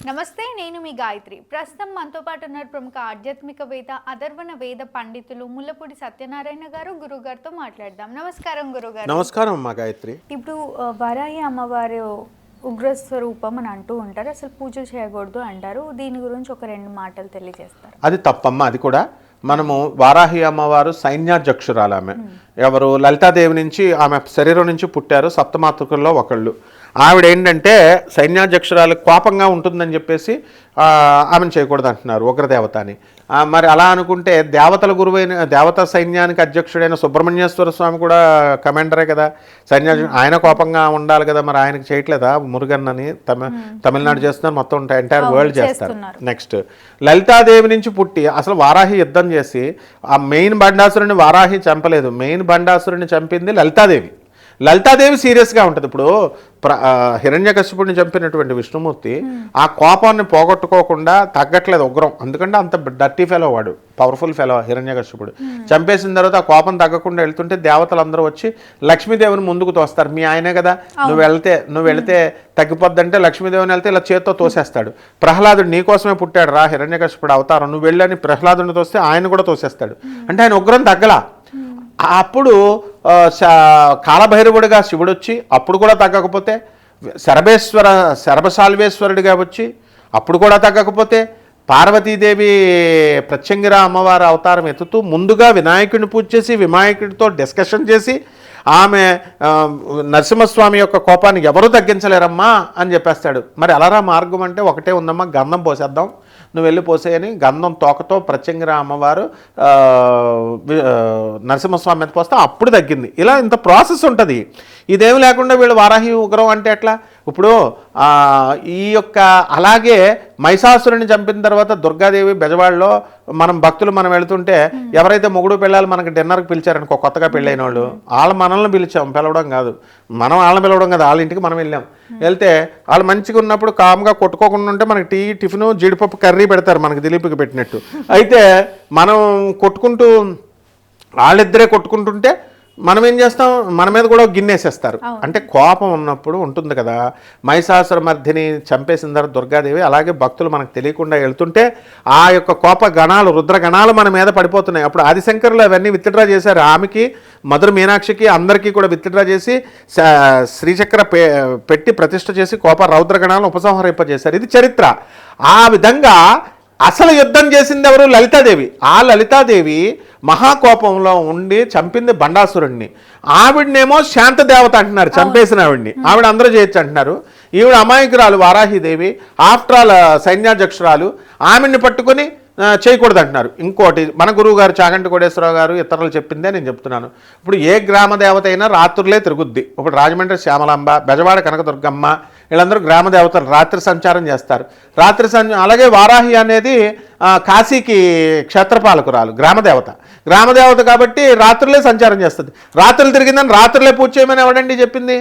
నమస్తే, నేను మీ గాయత్రి. ప్రస్తుతం మనతో పాటు ఉన్నారు ప్రముఖ ఆధ్యాత్మికవేత్త, అథర్వణ వేద పండితులు ముల్లపూడి సత్యనారాయణ గారు. గురువు గారితో మాట్లాడదాం. నమస్కారం గురుగారు. నమస్కారం అమ్మా గాయత్రి. ఇప్పుడు వారాహి అమ్మవారి ఉగ్రస్వరూపం అని అంటూ ఉంటారు, అసలు పూజలు చేయకూడదు అంటారు. దీని గురించి ఒక 2 మాటలు తెలియజేస్తారు. అది తప్పమ్మా. అది కూడా మనము వారాహి అమ్మవారు సైన్యాధ్యక్షురాలు. ఆమె ఎవరు? లలితాదేవి నుంచి, ఆమె శరీరం నుంచి పుట్టారు సప్తమాతృకుల్లో ఒకళ్ళు. ఆవిడ ఏంటంటే సైన్యాధ్యక్షురాలు కోపంగా ఉంటుందని చెప్పేసి ఆమెను చేయకూడదు అంటున్నారు, ఉగ్రదేవత అని. మరి అలా అనుకుంటే దేవతల గురువైన దేవతా సైన్యానికి అధ్యక్షుడైన సుబ్రహ్మణ్యేశ్వర స్వామి కూడా కమాండరే కదా, ఆయన కోపంగా ఉండాలి కదా. మరి ఆయనకి చేయట్లేదా? మురుగన్ అని తమిళనాడు చేస్తున్నారు, మొత్తం ఎంటైర్ వరల్డ్ చేస్తారు. నెక్స్ట్ లలితాదేవి నుంచి పుట్టి అసలు వారాహి యుద్ధం చేసి ఆ మెయిన్ బండాసురుని వారాహి చంపలేదు, మెయిన్ బండాసురుని చంపింది లలితాదేవి. లలితాదేవి సీరియస్గా ఉంటుంది. ఇప్పుడు హిరణ్యకశిపుడిని చంపినటువంటి విష్ణుమూర్తి ఆ కోపాన్ని పోగొట్టుకోకుండా తగ్గట్లేదు ఉగ్రం. ఎందుకంటే అంత డర్టీ ఫెలో వాడు, పవర్ఫుల్ ఫెలో హిరణ్యకశిపుడు. చంపేసిన తర్వాత ఆ కోపం తగ్గకుండా వెళ్తుంటే దేవతలందరూ వచ్చి లక్ష్మీదేవిని ముందుకు తోస్తారు. మీ ఆయనే కదా, నువ్వు వెళితే తగ్గిపోద్దంటే లక్ష్మీదేవిని వెళ్తే ఇలా చేత్తో తోసేస్తాడు. ప్రహ్లాదుడు నీకోసమే పుట్టాడు రా, హిరణ్యకశిపుడు అవతారం, నువ్వు వెళ్ళని ప్రహ్లాదుని తోస్తే ఆయన కూడా తోసేస్తాడు. అంటే ఆయన ఉగ్రం తగ్గలా. అప్పుడు కాలభైరవుడిగా శివుడు వచ్చి అప్పుడు కూడా తగ్గకపోతే, శరభసాల్వేశ్వరుడిగా వచ్చి అప్పుడు కూడా తగ్గకపోతే, పార్వతీదేవి ప్రత్యంగిర అమ్మవారి అవతారం ఎత్తుతూ ముందుగా వినాయకుడిని పూజ చేసి వినాయకుడితో డిస్కషన్ చేసి ఆమె నరసింహస్వామి యొక్క కోపాన్ని ఎవరూ తగ్గించలేరమ్మా అని చెప్పేస్తాడు. మరి అలరా మార్గం అంటే ఒకటే ఉందమ్మా, గంధం పోసేద్దాం, నువ్వు వెళ్ళి పోసేయని గంధం తోకతో ప్రత్యంగిర అమ్మవారు నరసింహస్వామి మీద పోస్తే అప్పుడు తగ్గింది. ఇలా ఇంత ప్రాసెస్ ఉంటుంది. ఇదేమి లేకుండా వీళ్ళు వారాహి ఉగ్రం అంటే ఎట్లా? ఇప్పుడు ఈ యొక్క అలాగే మహిషాసురుని చంపిన తర్వాత దుర్గాదేవి బెజవాడలో మనం వెళుతుంటే ఎవరైతే మొగుడు పిల్లలు మనకి డిన్నర్కి పిలిచారనుకో, కొత్తగా పెళ్ళైన వాళ్ళు, వాళ్ళు మనల్ని పిలవడం కాదు, మనం వాళ్ళని పిలవడం కాదు, వాళ్ళ ఇంటికి మనం వెళ్ళాం. వెళ్తే వాళ్ళు మంచిగా ఉన్నప్పుడు కామ్గా కొట్టుకోకుండా ఉంటే మనకి టిఫిన్ జీడిపప్పు కర్రీ పెడతారు, మనకి దిలీప్కి పెట్టినట్టు. అయితే మనం కొట్టుకుంటూ వాళ్ళిద్దరే కొట్టుకుంటుంటే మనం ఏం చేస్తాం, మన మీద కూడా గిన్నెసేస్తారు. అంటే కోపం ఉన్నప్పుడు ఉంటుంది కదా. మహిషాసుర మర్దిని చంపేసిన తర్వాత దుర్గాదేవి అలాగే భక్తులు మనకు తెలియకుండా వెళ్తుంటే ఆ యొక్క కోప గణాలు, రుద్ర గణాలు మన మీద పడిపోతున్నాయి. అప్పుడు ఆదిశంకరులు అవన్నీ విత్డ్రా చేశారు. ఆమెకి, మధుర మీనాక్షికి, అందరికీ కూడా విత్డ్రా చేసి శ్రీచక్ర పెట్టి ప్రతిష్ఠ చేసి కోప రౌద్ర గణాలను ఉపసంహరింపజేశారు. ఇది చరిత్ర. ఆ విధంగా అసలు యుద్ధం చేసింది ఎవరు? లలితాదేవి. ఆ లలితాదేవి మహాకోపంలో ఉండి చంపింది బండాసురుణ్ణి. ఆవిడనేమో శాంతదేవత అంటున్నారు, చంపేసిన ఆవిడ్ని. ఆవిడ అందరూ చేయొచ్చు అంటున్నారు. ఈవిడ అమాయకురాలు వారాహిదేవి, ఆఫ్టర్ ఆల్ సైన్యాధ్యక్షురాలు. ఆవిడ్ని పట్టుకొని చేయకూడదు అంటున్నారు. ఇంకోటి మన గురువు గారు చాగంటి కోటేశ్వరరావు గారు ఇతరులు చెప్పిందే నేను చెప్తున్నాను. ఇప్పుడు ఏ గ్రామ దేవత అయినా రాత్రులే తిరుగుద్ది. ఇప్పుడు రాజమండ్రి శ్యామలాంబ, బెజవాడ కనకదుర్గమ్మ, వీళ్ళందరూ గ్రామ దేవతలు రాత్రి సంచారం చేస్తారు. అలాగే వారాహి అనేది కాశీకి క్షేత్రపాలకురాలు, గ్రామదేవత కాబట్టి రాత్రులే సంచారం చేస్తుంది. రాత్రులు తిరిగిందని రాత్రులే పూజ చేయమని ఎవడండి చెప్పింది?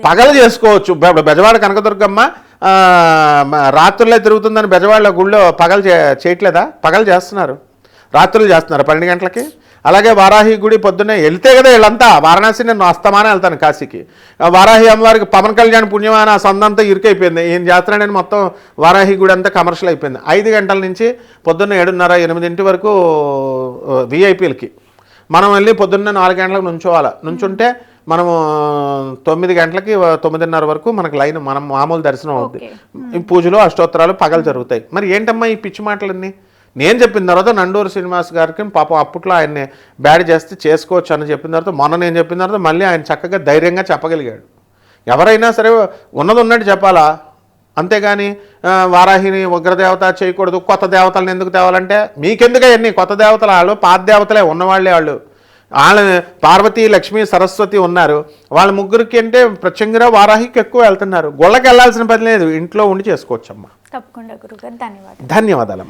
పగలు చేసుకోవచ్చు. బెజవాడ కనకదుర్గమ్మ రాత్రులే తిరుగుతుందని బెజవాడలో గుళ్ళో పగలు చేయట్లేదా? పగలు చేస్తున్నారు, రాత్రులు చేస్తున్నారు 12 గంటలకి. అలాగే వారాహి గుడి పొద్దున్నే వెళ్తే కదా వీళ్ళంతా. వారణాసి నేను అస్తమానే వెళ్తాను కాశీకి. వారాహి అమ్మవారికి పవన్ కళ్యాణ్ పుణ్యమాన సందంతా ఇరుకైపోయింది. ఈయన చేస్తున్నాడని మొత్తం వారాహి గుడి అంతా కమర్షియల్ అయిపోయింది. 5 గంటల నుంచి పొద్దున్న 7:30, 8 వరకు విఐపీలకి. మనం వెళ్ళి పొద్దున్న 4 గంటలకు నుంచుంటే మనము 9 గంటలకి 9:30 వరకు మనకు లైన్, మనం మామూలు దర్శనం అవుతుంది. పూజలు అష్టోత్తరాలు పగలు జరుగుతాయి. మరి ఏంటమ్మా ఈ పిచ్చి మాటలన్నీ? నేను చెప్పిన తర్వాత నండూరు శ్రీనివాస్ గారికి పాపం అప్పట్లో ఆయన్ని బ్యాడ్ చేస్తే చేసుకోవచ్చు అని చెప్పిన తర్వాత, మొన్న నేను చెప్పిన తర్వాత మళ్ళీ ఆయన చక్కగా ధైర్యంగా చెప్పగలిగాడు. ఎవరైనా సరే ఉన్నది ఉన్నట్టు చెప్పాలా, అంతేగాని వారాహిని ఉగ్రదేవత చేయకూడదు, కొత్త దేవతలను ఎందుకు తేవాలంటే మీకెందుకు అవన్నీ? కొత్త దేవతలు వాళ్ళు పాత దేవతలే, ఉన్నవాళ్ళే వాళ్ళు. పార్వతి, లక్ష్మి, సరస్వతి ఉన్నారు. వాళ్ళ ముగ్గురికి అంటే ప్రత్యంగిర వారాహికి ఎక్కువ వెళ్తున్నారు. గుళ్ళకి వెళ్ళాల్సిన పని లేదు, ఇంట్లో ఉండి చేసుకోవచ్చమ్మా. తప్పకుండా గురుగారు, ధన్యవాదాలు. ధన్యవాదాలమ్మా.